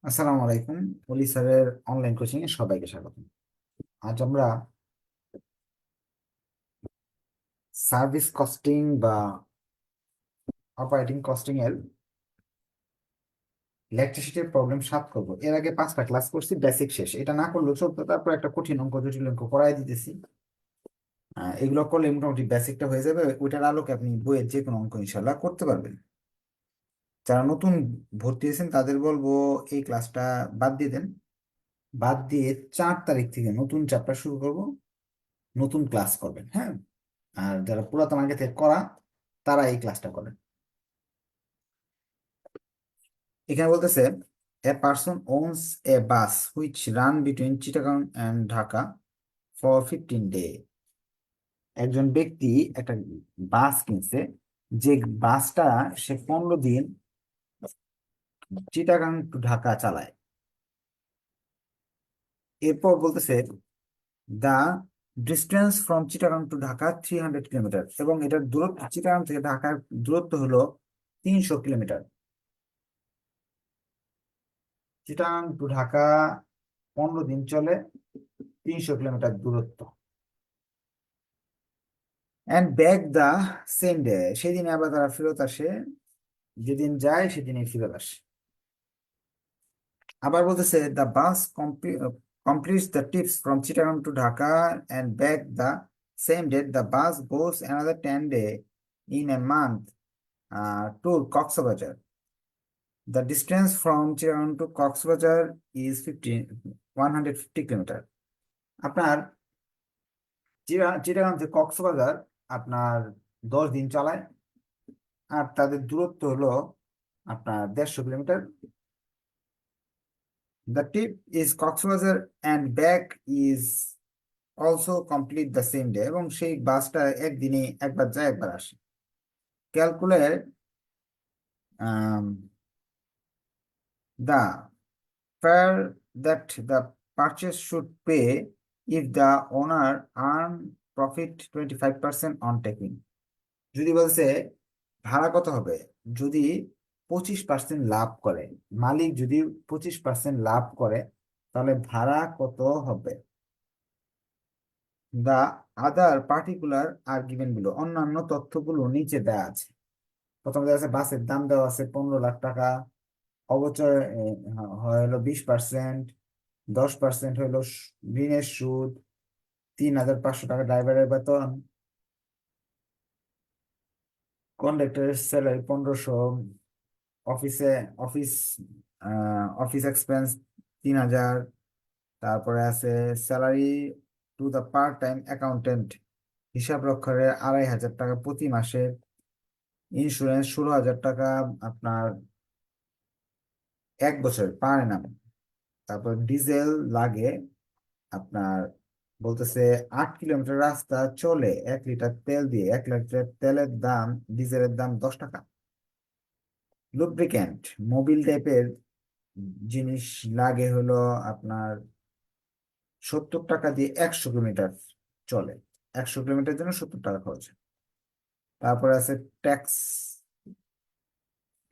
আসসালামু আলাইকুম। পলি স্যারের অনলাইন কোচিং এ সবাইকে স্বাগত। আজ আমরা সার্ভিস কস্টিং বা অপারেটিং কস্টিং এর লেকচার শিটের প্রবলেম 7 করবো। এর আগে 5টা ক্লাস করছি, বেসিক শেষ। এটা না করলেও চলতো, তারপর একটা কঠিন অঙ্ক, জটিল অঙ্ক করাই দিতেছি। এগুলো করলে মোটামুটি বেসিকটা হয়ে যাবে। ওইটার আলোকে আপনি বইয়ের যে কোনো অঙ্ক ইনশাল্লাহ করতে পারবেন। যারা নতুন ভর্তি হয়েছেন তাদের বলবো এই ক্লাসটা বাদ দিয়ে দেন। বাদ দিয়ে 4 তারিখ থেকে নতুন চ্যাপ্টার শুরু করব, নতুন ক্লাস করবেন। হ্যাঁ, আর যারা পুরাতন আগে থেকে করা তারা এই ক্লাসটা করেন। এখানে বলতেছে a person ওনস A bus which run between Chittagong and Dhaka for 15 day. একজন ব্যক্তি একটা বাস কিনছে, যে বাসটা সে 15 দিন চিটাগাং টু ঢাকা চালায়। এরপর বলতেছে the distance from Chittagong to Dhaka 300 kilometre, এবং এটার দূরত্ব চিটাগাং থেকে ঢাকার দূরত্ব হলো 300 কিলোমিটার। চিটাগাং টু ঢাকা 15 দিন চলে, 300 কিলোমিটার দূরত্ব। And back the same day, সেদিনে আবার তারা ফেরত আসে, যেদিন যায় সেদিনই ফেরত আসে। আবার বলতেছে the bus completes the trips from Chittagong to Dhaka and back the same date. The bus goes another 10 day in a month to Cox's Bazar. The distance from Chittagong to Cox's Bazar is 150 kilometre. আপনার চিটাগাং থেকে কক্সবাজার আপনার 10 দিন চালায়, আর তাদের দূরত্ব হলো আপনার 150 kilometre. The tip is Cox's Bazar and back is also complete the same day, এবং সেই বাসটা একদিনে একবার যায় একবার আসে। Calculate the fare that the purchase should pay if the owner earn profit 25% on taking. যদি বলছে ভাড়া কত হবে যদি 25% লাভ করে, মালিক যদি 25% লাভ করে, তাহলে ভাড়া কত হবে। দা আদার পার্টিকুলার আর গিভেন বিলো, অন্যান্য তথ্যগুলো নিচে দেওয়া আছে। প্রথমে দেওয়া আছে বাসের দাম দেওয়া আছে 15 লাখ টাকা, অবচয় হয় হলো 20%, 10% হলো ঋণের সুদ, 3,500 টাকা ড্রাইভারের বেতন, কন্ডাক্টরের স্যালারি 1500, অফিসে অফিস অফিস এক্সপেন্স 3,000। তারপরে আছে salary to the part time accountant, হিসাব রক্ষকের 2,500 টাকা প্রতি মাসে, ইন্স্যুরেন্স 16,000 টাকা আপনার 1 বছর পার নাম। তারপর ডিজেল লাগে আপনার, বলতেছে 8 কিলোমিটার রাস্তা চলে 1 লিটার তেল দিয়ে, 1 লিটার তেলের দাম, ডিজেলের দাম 10 টাকা। লুব্রিক্যান্ট মোবিল টাইপের জিনিস লাগে হলো আপনার 70 টাকা দিয়ে 100 কিলোমিটার চলে, 100 কিলোমিটার জন্য 70 টাকা খরচ হয়। তারপরে আছে ট্যাক্স,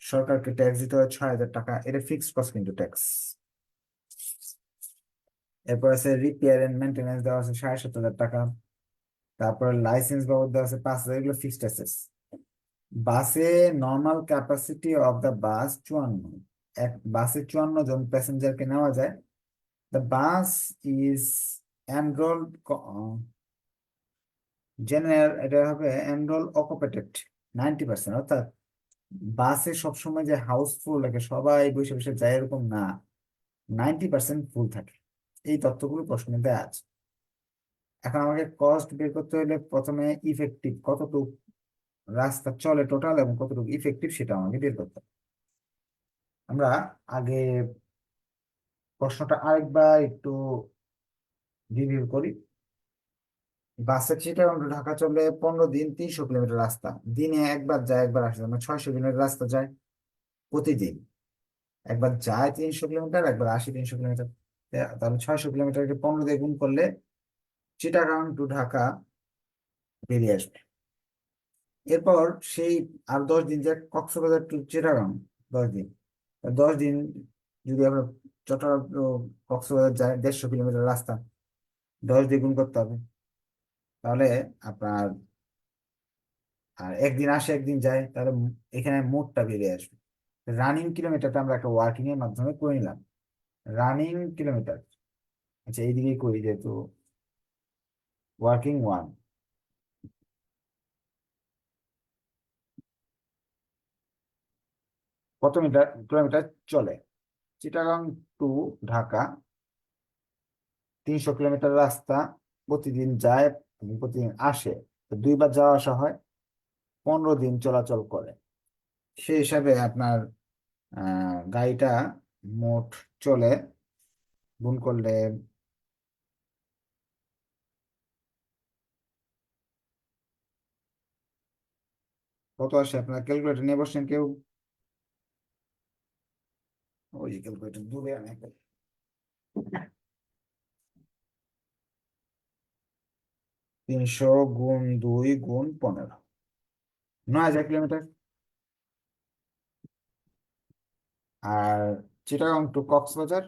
সরকারকে ট্যাক্স দিতে হয় 6,000 টাকা, এটা ফিক্সড কস্ট কিন্তু ট্যাক্স। এরপর আছে রিপেয়ার এন্ড মেনটেন্যান্স দেওয়া আছে 7,500 টাকা। তারপর লাইসেন্স বাবদ দেওয়া আছে 5,000, এগুলো ফিক্সড অ্যাসেটস। বাসে normal capacity of the bus 54, এক বাসে 54 জন প্যাসেঞ্জারকে নেওয়া যায়। The bus is enrolled general, এটা হবে এনরোল অকুপেটেড 90%, অর্থাৎ বাসে সবসময় যে হাউসফুল লাগে সবাই বসে বসে যায় এরকম না, 90% ফুল থাকে। এই তথ্যগুলো প্রশ্নে দেওয়া আছে। এখন আমাকে কস্ট বের করতে হলে প্রথমে ইফেক্টিভ কতটুকু রাস্তা চলে টোটাল এবং কতটুকু ইফেক্টিভ সেটা আমাকে বের করতে হবে। আমরা আগে প্রশ্নটা আরেকবার একটু রিভিউ করি। বাসে চিটাগাং টু ঢাকা চলে 15 দিন, 300 কিলোমিটার রাস্তা, দিনে একবার যায় একবার আসে, মানে 600 কিলোমিটার রাস্তা যায় প্রতিদিন। একবার যায় 300 কিলোমিটার, একবার আসে 300 কিলোমিটার। তাহলে 600 কিলোমিটারকে 15 দিয়ে গুণ করলে চিটাগাং টু ঢাকা বেরিয়ে আসবে। এরপর সেই আর 10 দিন যায় কক্সবাজার টু চিটাগাং, 10 দিন। 10 দিন যদি আমরা চট্টগ্রাম to কক্সবাজার যায় 150 কিলোমিটার রাস্তা, 10 দিয়ে গুণ করতে হবে। তাহলে আপনার আর একদিন আসে একদিন যায়, তাহলে এখানে মোটটা বেরিয়ে আসবে। রানিং কিলোমিটারটা আমরা একটা ওয়ার্কিং এর মাধ্যমে করে নিলাম। রানিং কিলোমিটার, আচ্ছা এইদিকেই করি যেহেতু ওয়ার্কিং ওয়ান, কত কিলোমিটার চলে? চিটাগাং টু ঢাকা 300 কিলোমিটার রাস্তা, প্রতিদিন যায় এবং প্রতিদিন আসে, তো 2বার যাওয়া আসা হয়, 15 দিন চলাচল করে। সেই হিসাবে আপনার গাড়িটা মোট চলে, গুণ করলে কত আসে? আপনার ক্যালকুলেটর নিয়ে বসছেন কেউ? ওই যে ক্যালকুলেটর দূরে অনেক। 300 গুণ 2 গুণ 15, 9,000 kilometre. R Chittagong to Cox's Bazar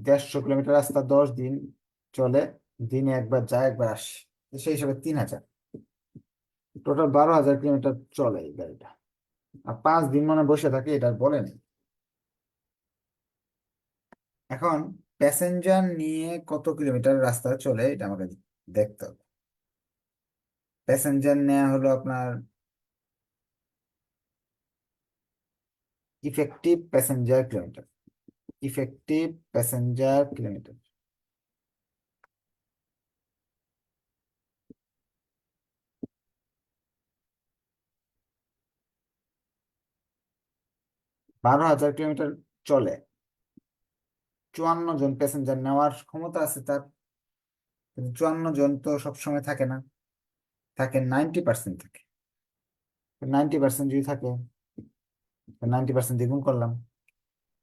150 kilometre রাস্তা, 10 দিন চলে, দিনে একবার যায় একবার আসে, তো সেই হিসাবে 3,000। টোটাল 12,000 কিলোমিটার চলে এই গাড়িটা। আর 5 দিন মানে বসে থাকে, এটা আর বলে নেই। এখন প্যাসেঞ্জার নিয়ে কত কিলোমিটার রাস্তা চলে এটা আমাকে দেখতে হবে। প্যাসেঞ্জার নেওয়া হলো আপনার effective passenger kilometre, effective passenger kilometre 12,000 kilometre চলে, 54 জন প্যাসেঞ্জার নেওয়ার ক্ষমতা আছে তার, কিন্তু 54 জন তো সবসময় থাকে না, থাকে 90% থাকে। 90% যদি থাকে, 90% দ্বিগুণ করলাম,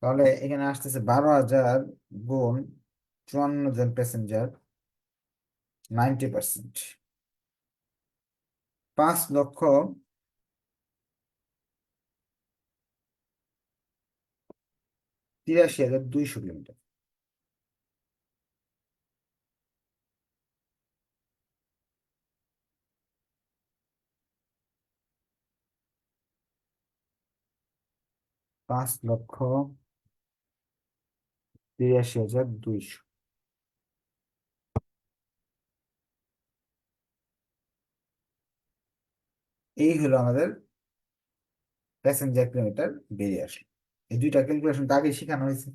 তাহলে এখানে আসতেছে 12,000 গুণ 54 জন প্যাসেঞ্জার, 90%, 5,83,200 কিলোমিটার। 5,83,200। এই হলো আমাদের প্যাসেঞ্জার কিলোমিটার বেরিয়ে আসলো। এই দুইটা ক্যালকুলেশন তো আগে শেখানো হয়েছে।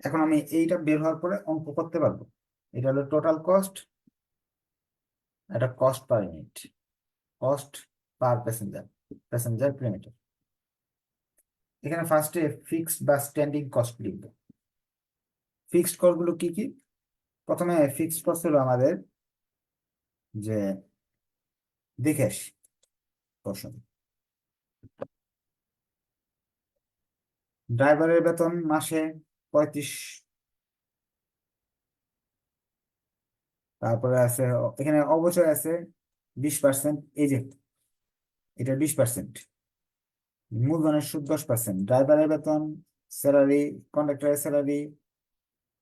এখন আমি এইটা বের হওয়ার পরে অঙ্ক করতে পারবো। এটা হলো টোটাল কস্ট, এটা cost per unit, cost per passenger, passenger kilometre. এখানে ফার্স্টে ফিক্সড বা স্ট্যান্ডিং কস্ট লিখবো। ফিক্সড কস্ট গুলো কি কি? প্রথমে ফিক্সড কস্ট হলো আমাদের, যে দেখে আসি প্রশ্ন। ড্রাইভারের বেতন মাসে 35। তারপরে আছে, এখানে অবচয় আছে 20%, এই যে এটা 20%। মূলধনের সুদ 10%, ড্রাইভারের বেতন, স্যালারি, কন্ডাক্টরের স্যালারি,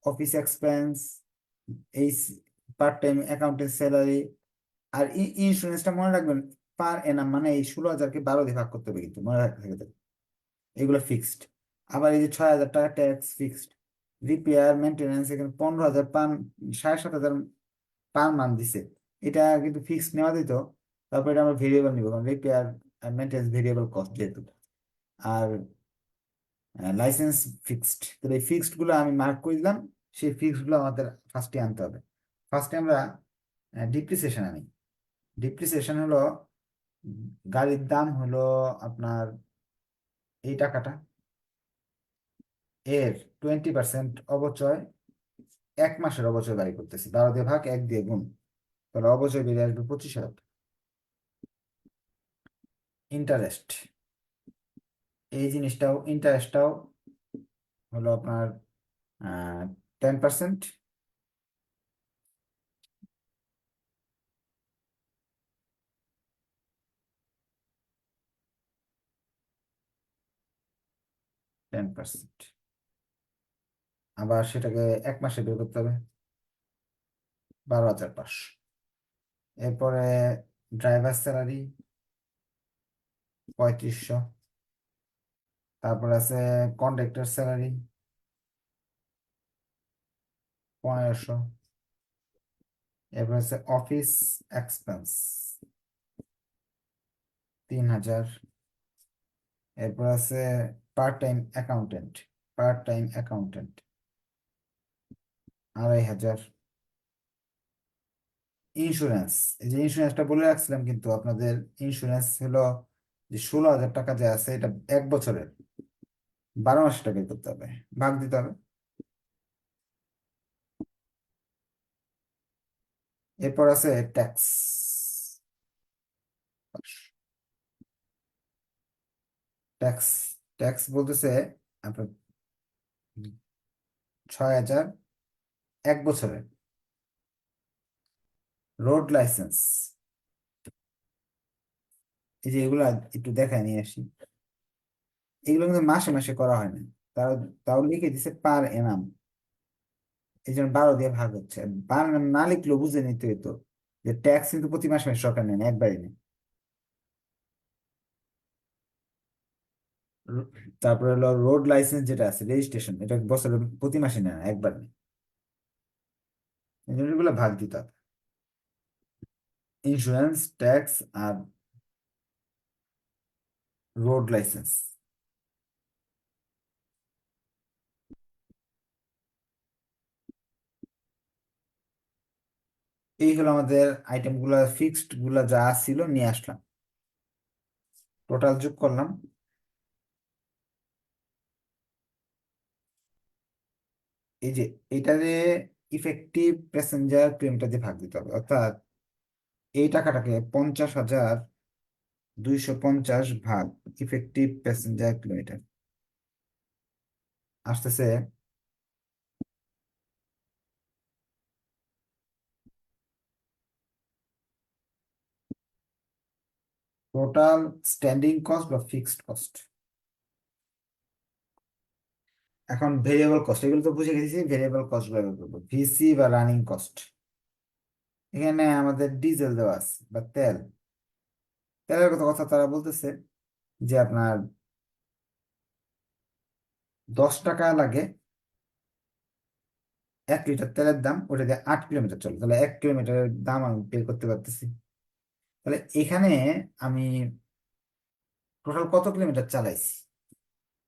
অফিস এক্সপেন্স, এই পার্ট টাইম অ্যাকাউন্টেন্ট স্যালারি। আর ইন্স্যুরেন্সটা মনে রাখবেন, পার এনাম, মানে এই 16,000-কে 12 দিয়ে ভাগ করতে হবে, কিন্তু মনে রাখতে হবে, এগুলো ফিক্সড। আবার এই যে 6,000 টাকা ট্যাক্স ফিক্সড। রিপেয়ার মেনটেন্যান্স এখানে 15,000 পান, 7,500 পার মান দিছে, এটা কিন্তু ফিক্সড নেওয়া দিত। তারপর এটা আমরা ভেরিয়েবল নিব, কারণ রিপেয়ার আর মেনটেন্যান্স ভেরিয়েবল কস্ট যেহেতু। আর লাইসেন্স ফিক্সড, তাহলে এই ফিক্সড গুলো আমি মার্ক করে দিলাম। সেই ফিক্সড গুলো আমাদের ফার্স্টে আনতে হবে। ফার্স্টে আমরা ডিপ্রিসিয়েশন আনি। ডিপ্রিসিয়েশন হলো, গাড়ির দাম হলো আপনার এই টাকাটা, এর 20% অবচয়, 1 মাসের অবচয় বাড়ি করতেছি, 12 দিয়ে ভাগ 1 দিয়ে গুণ, তাহলে অবচয় বেরিয়ে আসবে 25,000। ইন্টারেস্ট, এই জিনিসটাও, ইন্টারেস্টটাও হলো আপনার 10%, 10%। আবার সেটাকে এক মাসে বের করতে হবে, 12,500। এরপরে ড্রাইভার স্যালারি 3500। তারপর আছে কন্ডাক্টর স্যালারি 1500। এরপর আছে অফিস এক্সপেন্স 3000। এরপর আছে part time accountant, part time accountant 2500। Insurance, এই যে ইন্স্যুরেন্সটা বলে রাখছিলাম কিন্তু আপনাদের, ইন্স্যুরেন্স হলো যে 16,000 টাকা যে আছে এটা 1 বছরের, 12 মাস টাকা করতে হবে, ভাগ দিতে হবে। এরপর আছে ট্যাক্স। ট্যাক্স ট্যাক্স বলতেছে আপনার 6,000 1 বছরে। রোড লাইসেন্স, এই যে এগুলা একটু দেখায় নিয়ে আসি, এগুলো কিন্তু মাসে মাসে করা হয় না। তাও তাও লিখে দিছে পার এনাম, এই জন্য 12 দিয়ে ভাগ হচ্ছে। পার এনাম না লিখলেও বুঝে নিতে হতো যে ট্যাক্স কিন্তু প্রতি মাসে মাসে সরকার নেয় না, একবারই নেয়। তারপরে হলো রোড লাইসেন্স যেটা আছে রেজিস্ট্রেশন, এটা বছরে প্রতি মাসে নেয় না, একবার নেয়। এই জন্য এগুলো ভাগ দিতে হবে। ইন্স্যুরেন্স, ট্যাক্স আর রোড লাইসেন্স। এই হলো আমাদের আইটেম গুলা, ফিক্সড গুলা যা ছিল নিয়ে আসলাম, টোটাল যোগ করলাম। এই যে এটারে ইফেক্টিভ প্যাসেঞ্জার কিলোমিটার দিয়ে ভাগ দিতে হবে, অর্থাৎ এই টাকাটাকে 50,250 ভাগ ইফেক্টিভ প্যাসেঞ্জার কিলোমিটার আসতেছে টোটাল স্ট্যান্ডিং কস্ট বা ফিক্সড কস্ট। এখন ভেরিয়েবল কস্ট, এগুলো তো বুঝে গেছি, ভেরিয়েবল কস্ট ব্যবহার করবো, ভিসি বা রানিং কস্ট। এখানে আমাদের ডিজেল দেওয়া আছে বা তেল, তেলের কথা কথা তারা বলতেছে যে আপনার 10 টাকা লাগে 1 লিটার তেলের দাম, ওটা দিয়ে 8 কিলোমিটার চলে, তাহলে 1 কিলোমিটারের দাম আমি পে করতে পারতেছি। তাহলে এখানে আমি টোটাল কত কিলোমিটার চালাইছি,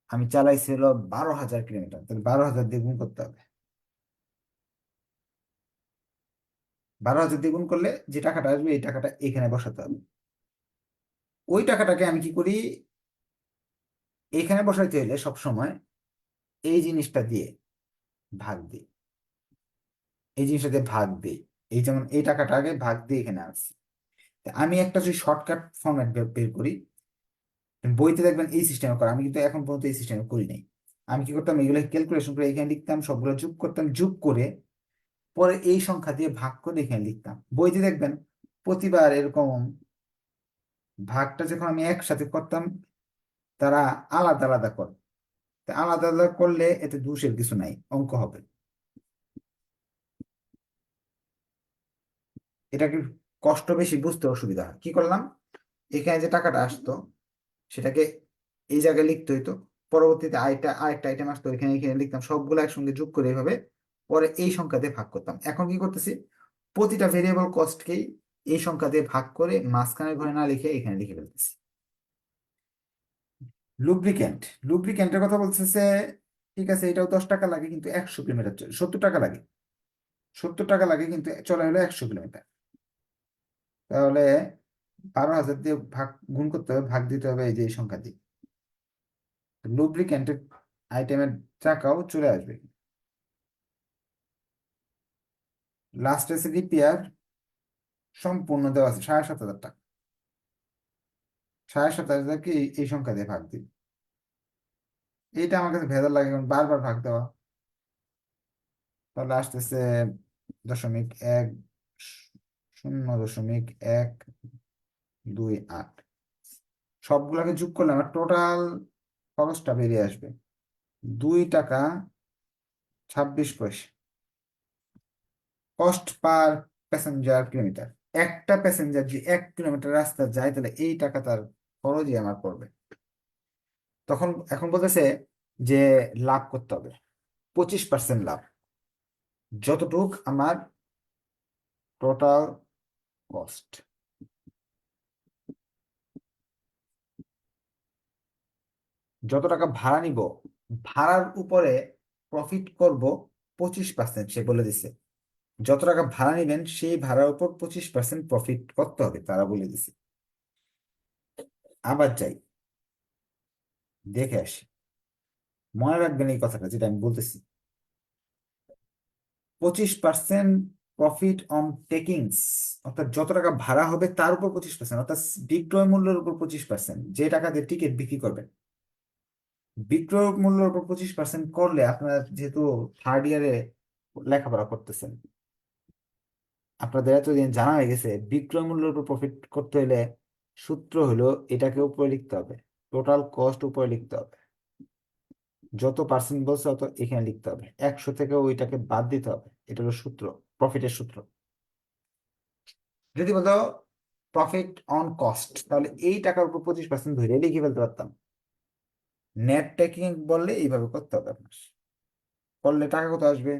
আমি চালাইছি হলো 12,000 কিলোমিটার, তাহলে 12,000 দিয়ে গুণ করতে হবে। 12,000 দিয়ে গুণ করলে যে টাকাটা আসবে এই টাকাটা এখানে বসাতে হবে। ওই টাকাটাকে আমি কি করি, এখানে বসাইতে হলে সব সময় এই জিনিসটা দিয়ে ভাগ দিই, এই জিনিসটা দিয়ে ভাগ দিই। এই যেমন এই টাকাটা আগে ভাগ দিয়ে এখানে আসছি। তা আমি একটা যদি শর্টকাট ফরম্যাট বের করি, বইতে দেখবেন এই সিস্টেমে করা, আমি কিন্তু এখন পর্যন্ত এই সিস্টেমে করি নাই। আমি কি করতাম, এগুলো ক্যালকুলেশন করে এখানে লিখতাম, সবগুলো যোগ করতাম, যোগ করে পরে এই সংখ্যা দিয়ে ভাগ করে এখানে লিখতাম। বইতে দেখবেন প্রতিবার এরকম ভাগটা যখন আমি একসাথে করতাম তারা আলাদা আলাদা করে। তা আলাদা আলাদা করলে এতে দোষের কিছু নাই, অঙ্ক হবে। এটাকে কষ্ট বেশি, বুঝতে অসুবিধা হয়। কি করলাম, এখানে যে টাকাটা আসতো সেটাকে এই জায়গায় লিখতে হইতো, পরবর্তীতে আরেকটা আইটেম আসতো, এখানে এখানে লিখতাম, সবগুলো একসঙ্গে যোগ করে এইভাবে পরে এই সংখ্যা দিয়ে ভাগ করতাম। এখন কি করতেছি, প্রতিটা ভেরিয়েবল কস্টকেই এই সংখ্যা দিয়ে ভাগ করে মাঝখানের ঘরে না লিখে এখানে লিখে ফেলতেছি। লুব্রিক্যান্ট, লুব্রিক্যান্টের কথা বলতেছে, ঠিক আছে এটাও 10 টাকা লাগে কিন্তু 100 কিলোমিটার চলে, 70 টাকা লাগে, 70 টাকা লাগে কিন্তু চলে হলো 100 কিলোমিটার। তাহলে 12,000 দিয়ে ভাগ গুণ করতে হবে, ভাগ দিতে হবে এই যে এই সংখ্যা দিয়ে। লুব্রিক্যান্টের আইটেমের টাকাও চলে আসবে। লাস্ট এসে রিপেয়ার সম্পূর্ণ দেওয়া আছে 7,500 টাকা, 7,500 কি এই সংখ্যা দিয়ে ভাগ দিই। এইটা আমার কাছে ভেজাল লাগে কারণ বারবার ভাগ দেওয়া। তাহলে আসতেছে 0.10.128। সবগুলোকে যোগ করলে আমার টোটাল খরচটা বেরিয়ে আসবে 2 টাকা 26 পয়সা। Cost per passenger kilometre. একটা প্যাসেঞ্জার যদি 1 কিলোমিটার রাস্তা যায় তাহলে এই টাকা তার খরচই আমার পড়বে। তখন এখন বলতেছে যে লাভ করতে হবে 25% লাভ, যতটুক আমার টোটাল কস্ট। যত টাকা ভাড়া নিব, ভাড়ার উপরে প্রফিট করব 25%, সে বলে দিছে। যত টাকা ভাড়া নিবেন সেই ভাড়ার উপর 25% প্রফিট করতে হবে, তারা বলে দিছে। আবার যাই, দেখে আসি। মনে রাখবেন এই কথাটা যেটা আমি বলতেছি। 25% প্রফিট অন টেকিংস, অর্থাৎ যত টাকা ভাড়া হবে তার উপর 25%, অর্থাৎ বিক্রয় মূল্যের উপর 25%, যে টাকা দিয়ে টিকিট বিক্রি করবেন। বিক্রয় মূল্যের উপর 25% করলে, আপনার যেহেতু থার্ড ইয়ারে লেখাপড়া করতেছেন, আপনাদের এতদিন জানা হয়ে গেছে বিক্রয় মূল্যের উপর প্রফিট করতে হলে সূত্র হলো এটাকে উপরে লিখতে হবে, টোটাল কস্ট উপরে লিখতে হবে। যত পার্সেন্ট বলছে অত এখানে লিখতে হবে, 100 থেকে ওইটাকে বাদ দিতে হবে। এটা হলো সূত্র, প্রফিটের সূত্র। যদি বলতো প্রফিট অন কস্ট, তাহলে এই টাকার উপর 25% ধরে লিখে ফেলতে পারতাম। নেট টেকিং বললে এইভাবে করতে হবে আপনার। করলে টাকা কত আসবে?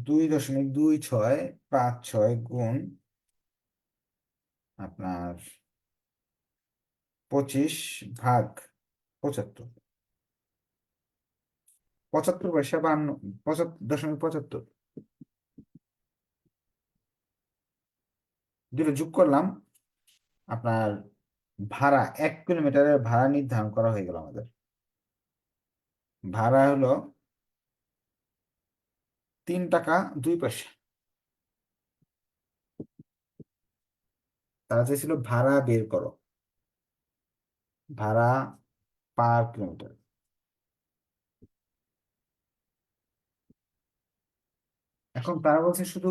2.25656 গুণ আপনার 25 ভাগ 75। 75 পয়সা 75.75। দুটো যোগ করলাম, আপনার ভাড়া 1 কিলোমিটারের ভাড়া নির্ধারণ করা হয়ে গেল আমাদের। ভাড়া হলো 3 টাকা 2 পয়সা। তারা চেয়েছিল ভাড়া বের করো, ভাড়া পার কিলোমিটার। এখন তারা বলছে শুধু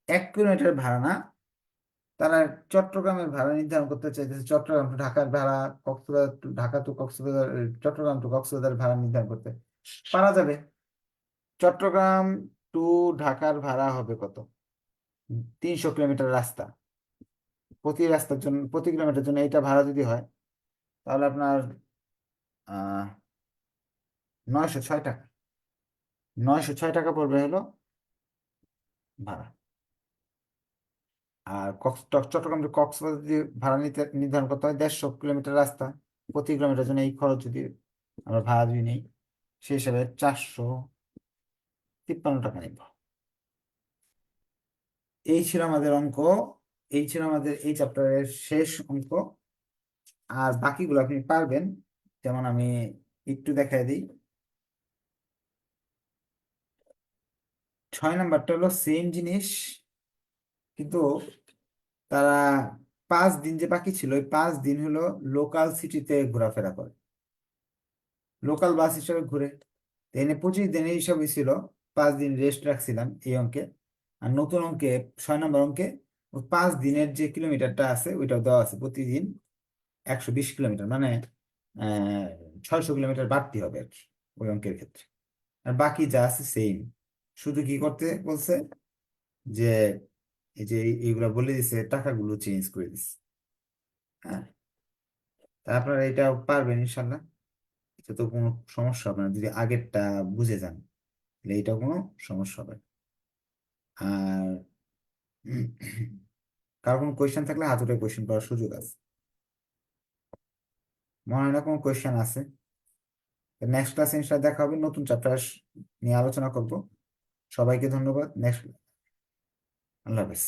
1 কিলোমিটার ভাড়া না, তারা চট্টগ্রামের ভাড়া নির্ধারণ করতে চাইতেছে। চট্টগ্রাম টু ঢাকার ভাড়া, Cox's Bazar to Dhaka to Cox's Bazar, Chattogram to Cox's Bazar ভাড়া নির্ধারণ করতে পারা যাবে। চট্টগ্রাম টু ঢাকার ভাড়া হবে কত? 300 কিলোমিটার রাস্তা। প্রতি কিলোমিটার জন্য এইটা ভাড়া যদি হয়, তাহলে আপনার 906 টাকা। 906 টাকা পড়বে হলো ভাড়া। আর চট্টগ্রাম টু কক্সবাজার যদি ভাড়া নিতে নির্ধারণ করতে হয়, 150 কিলোমিটার রাস্তা, প্রতি কিলোমিটার জন্য এই খরচ যদি আমরা ভাড়া যদি নিই, সেই হিসাবে 453 টাকা নিব। এই ছিল আমাদের অঙ্ক। এই ছিল আমাদের এই চ্যাপ্টারের শেষ অঙ্ক। আর বাকিগুলো আপনি পারবেন। যেমন আমি একটু দেখাই দিই। 6 নাম্বারটা হলো সেম জিনিস, কিন্তু তারা 5 দিন যে বাকি ছিল, ওই 5 দিন হলো লোকাল সিটিতে ঘোরাফেরা করে, লোকাল বাস হিসাবে ঘুরে। তো এনে 25 দিনের হিসাব ছিল, 5 দিন রেস্ট রাখছিলাম এই অঙ্কে। আর নতুন অঙ্কে 6 নম্বর অঙ্কে 5 দিনের যে কিলোমিটারটা আছে ওইটাও দেওয়া আছে, প্রতিদিন 120 কিলোমিটার, মানে 600 কিলোমিটার বাড়তি হবে আর কি ওই অঙ্কের ক্ষেত্রে। আর বাকি যা আছে সেম। শুধু কি করতে বলছে যে এই যে এইগুলা বলে দিছে, টাকাগুলো চেঞ্জ করে দিছে। হ্যাঁ, তা আপনারা এটা পারবেন ইনশাল্লাহ। এটা তো কোনো সমস্যা হবে না যদি আগেরটা বুঝে যান, তাহলে এটা কোনো সমস্যা হবে না। আর কারো কোনো কোয়েশ্চেন থাকলে হাত উঠে কোয়েশ্চেন করার সুযোগ আছে। মনে হয় না কোনো কোয়েশ্চেন আছে। নেক্সট ক্লাসে ইনশাল্লাহ দেখা হবে, নতুন চ্যাপ্টার নিয়ে আলোচনা করব। সবাইকে ধন্যবাদ। নেক্সট, আল্লাহ হাফেজ।